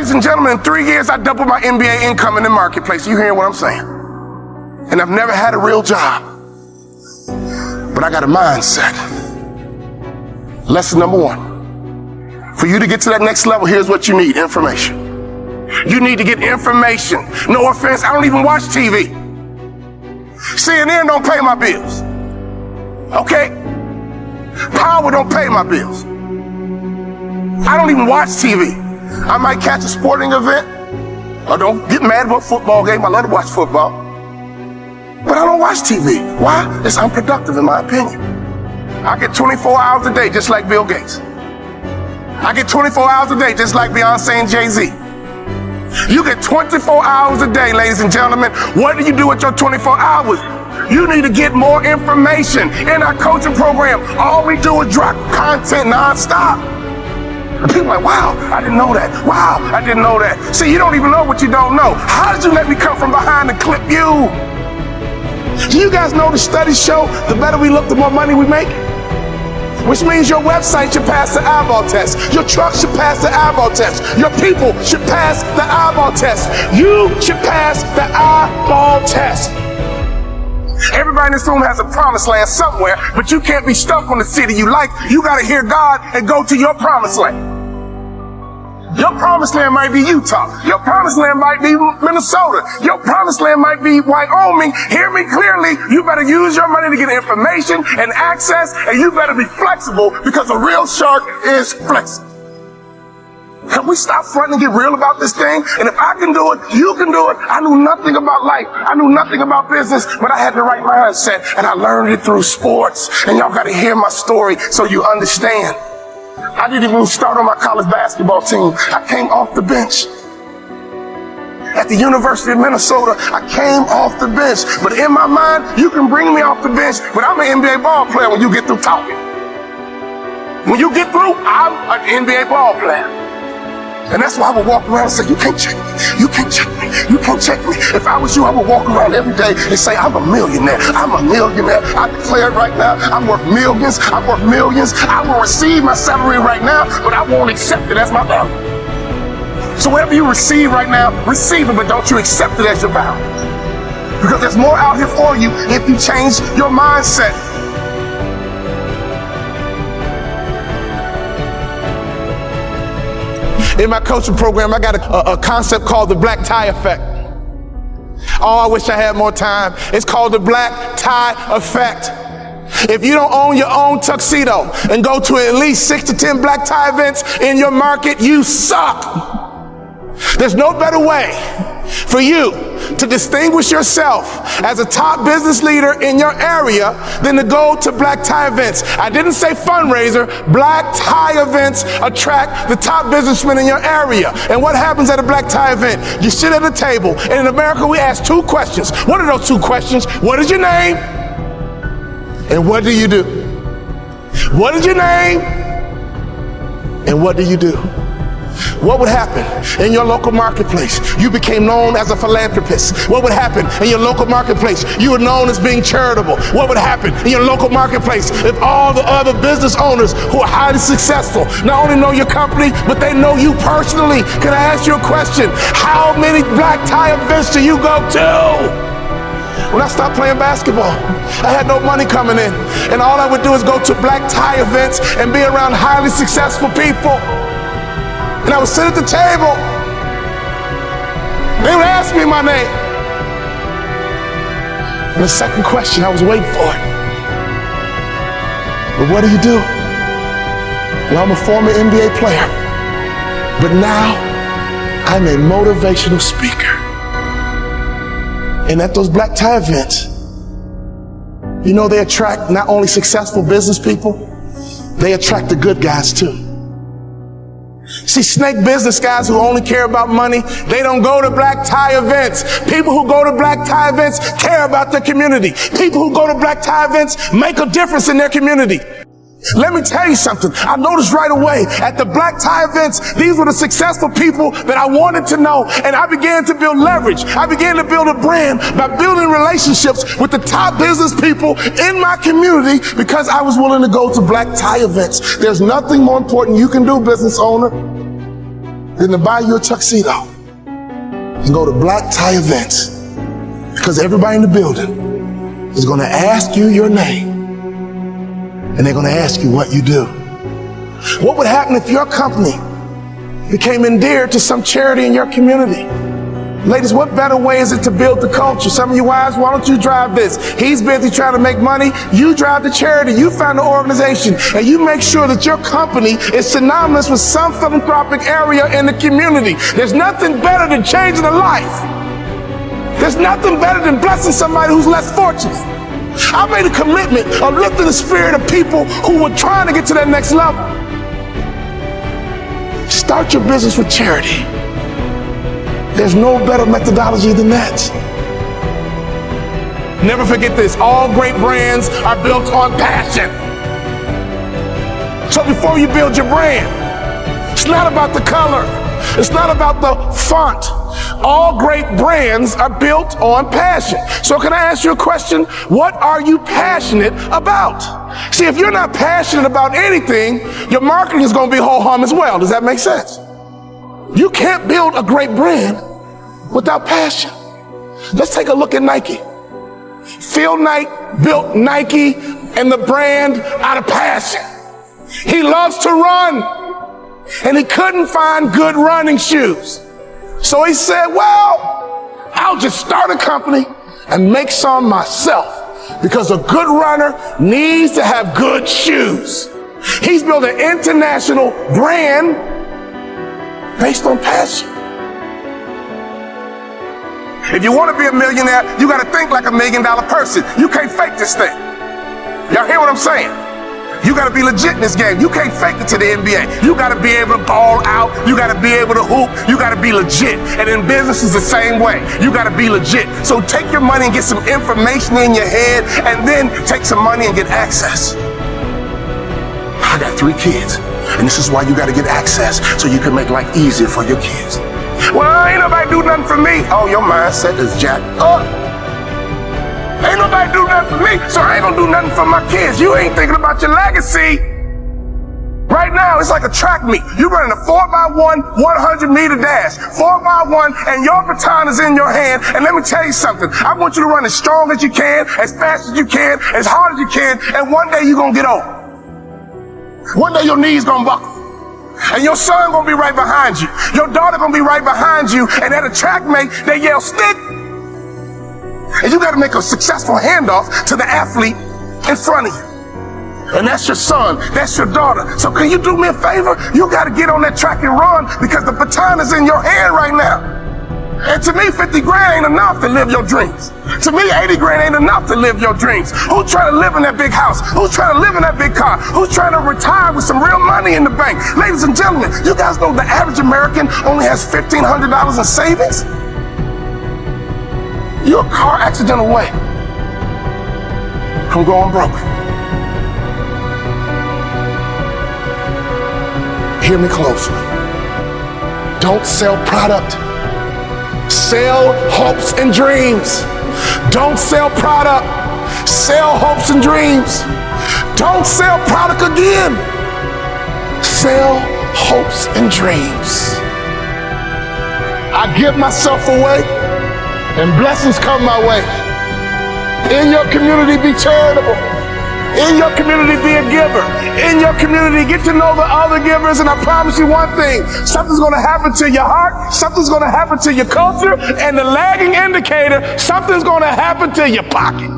Ladies and gentlemen, in 3 years, I doubled my MBA income in the marketplace. You hearing what I'm saying? And I've never had a real job, but I got a mindset. Lesson number 1. For you to get to that next level, here's what you need: information. You need to get information. No offense, I don't even watch TV. CNN don't pay my bills. Okay? Power don't pay my bills. I don't even watch TV. I might catch a sporting event, or don't get mad about a football game. I love to watch football. But I don't watch TV. Why? It's unproductive in my opinion. I get 24 hours a day just like Bill Gates. I get 24 hours a day just like Beyonce and Jay-Z. You get 24 hours a day, ladies and gentlemen. What do you do with your 24 hours? You need to get more information. In our coaching program, all we do is drop content nonstop. And people are like, wow, I didn't know that. Wow, I didn't know that. See, you don't even know what you don't know. How did you let me come from behind and clip you? Do you guys know the studies show the better we look, the more money we make? Which means your website should pass the eyeball test. Your truck should pass the eyeball test. Your people should pass the eyeball test. You should pass the eyeball test. Everybody in this room has a promised land somewhere, but you can't be stuck on the city you like. You got to hear God and go to your promised land. Your promised land might be Utah. Your promised land might be Minnesota. Your promised land might be Wyoming. Hear me clearly. You better use your money to get information and access, and you better be flexible, because a real shark is flexible. Can we stop fronting and get real about this thing? And if I can do it, you can do it. I knew nothing about life. I knew nothing about business, but I had the right mindset, and I learned it through sports. And y'all got to hear my story so you understand. I didn't even start on my college basketball team. I came off the bench. At the University of Minnesota, I came off the bench. But in my mind, you can bring me off the bench, but I'm an NBA ball player when you get through talking. When you get through, I'm an NBA ball player. And that's why I would walk around and say, you can't check me. You can't check me. You can't check me. If I was you, I would walk around every day and say, I'm a millionaire. I'm a millionaire. I declare it right now. I'm worth millions. I'm worth millions. I will receive my salary right now, but I won't accept it as my value. So whatever you receive right now, receive it, but don't you accept it as your value. Because there's more out here for you if you change your mindset. In my coaching program, I got a concept called the black tie effect. Oh, I wish I had more time. It's called the black tie effect. If you don't own your own tuxedo and go to at least 6 to 10 black tie events in your market, you suck. There's no better way for you to distinguish yourself as a top business leader in your area than to go to black tie events. I didn't say fundraiser. Black tie events attract the top businessmen in your area. And what happens at a black tie event? You sit at a table, and in America we ask 2 questions. What are those 2 questions? What is your name? And what do you do? What is your name? And what do you do? What would happen in your local marketplace? You became known as a philanthropist. What would happen in your local marketplace? You were known as being charitable. What would happen in your local marketplace if all the other business owners who are highly successful not only know your company, but they know you personally? Can I ask you a question? How many black tie events do you go to? When I stopped playing basketball, I had no money coming in, and all I would do is go to black tie events and be around highly successful people. And I would sit at the table. They would ask me my name. And the second question, I was waiting for it. But what do you do? Well, I'm a former NBA player, but now I'm a motivational speaker. And at those black tie events, you know, they attract not only successful business people, they attract the good guys too. See, snake business guys who only care about money, they don't go to black tie events. People who go to black tie events care about their community. People who go to black tie events make a difference in their community. Let me tell you something. I noticed right away at the black tie events, these were the successful people that I wanted to know. And I began to build leverage. I began to build a brand by building relationships with the top business people in my community because I was willing to go to black tie events. There's nothing more important you can do, business owner, than to buy you a tuxedo and go to black tie events, because everybody in the building is going to ask you your name and they're going to ask you what you do. What would happen if your company became endeared to some charity in your community? Ladies, what better way is it to build the culture? Some of you wives, why don't you drive this? He's busy trying to make money. You drive the charity. You find the organization, and you make sure that your company is synonymous with some philanthropic area in the community. There's nothing better than changing a life. There's nothing better than blessing somebody who's less fortunate. I made a commitment of lifting the spirit of people who were trying to get to that next level. Start your business with charity. There's no better methodology than that. Never forget this. All great brands are built on passion. So before you build your brand, it's not about the color. It's not about the font. All great brands are built on passion. So can I ask you a question? What are you passionate about? See, if you're not passionate about anything, your marketing is going to be ho-hum as well. Does that make sense? You can't build a great brand without passion. Let's take a look at Nike. Phil Knight built Nike and the brand out of passion. He loves to run, and he couldn't find good running shoes. So he said, well, I'll just start a company and make some myself, because a good runner needs to have good shoes. He's built an international brand based on passion. If you want to be a millionaire, you got to think like $1 million person. You can't fake this thing. Y'all hear what I'm saying? You got to be legit in this game. You can't fake it to the NBA. You got to be able to ball out. You got to be able to hoop. You got to be legit. And in business is the same way. You got to be legit. So take your money and get some information in your head, and then take some money and get access. I got 3 kids, and this is why you got to get access, so you can make life easier for your kids. Well, ain't nobody do nothing for me. Oh, your mindset is jacked up. Ain't nobody do nothing for me, so I ain't gonna do nothing for my kids. You ain't thinking about your legacy. Right now, it's like a track meet. You're running a 4x1, 100-meter dash. 4x1, and your baton is in your hand. And let me tell you something. I want you to run as strong as you can, as fast as you can, as hard as you can, and one day you're gonna get old. One day your knees gonna buckle. And your son gonna be right behind you. Your daughter gonna be right behind you. And at a track meet, they yell, stick. And you gotta make a successful handoff to the athlete in front of you. And that's your son, that's your daughter. So can you do me a favor? You gotta get on that track and run, because the baton is in your hand right now. And to me, 50 grand ain't enough to live your dreams. To me, 80 grand ain't enough to live your dreams. Who's trying to live in that big house? Who's trying to live in that big car? Who's trying to retire with some real money in the bank? Ladies and gentlemen, you guys know the average American only has $1,500 in savings? You're a car accident away from going broke. Hear me closely. Don't sell product. Sell hopes and dreams. Don't sell product. Sell hopes and dreams. Don't sell product again. Sell hopes and dreams. I give myself away, and blessings come my way. In your community, be charitable. In your community, be a giver. In your community, get to know the other givers, and I promise you one thing. Something's going to happen to your heart. Something's going to happen to your culture. And the lagging indicator, something's going to happen to your pocket.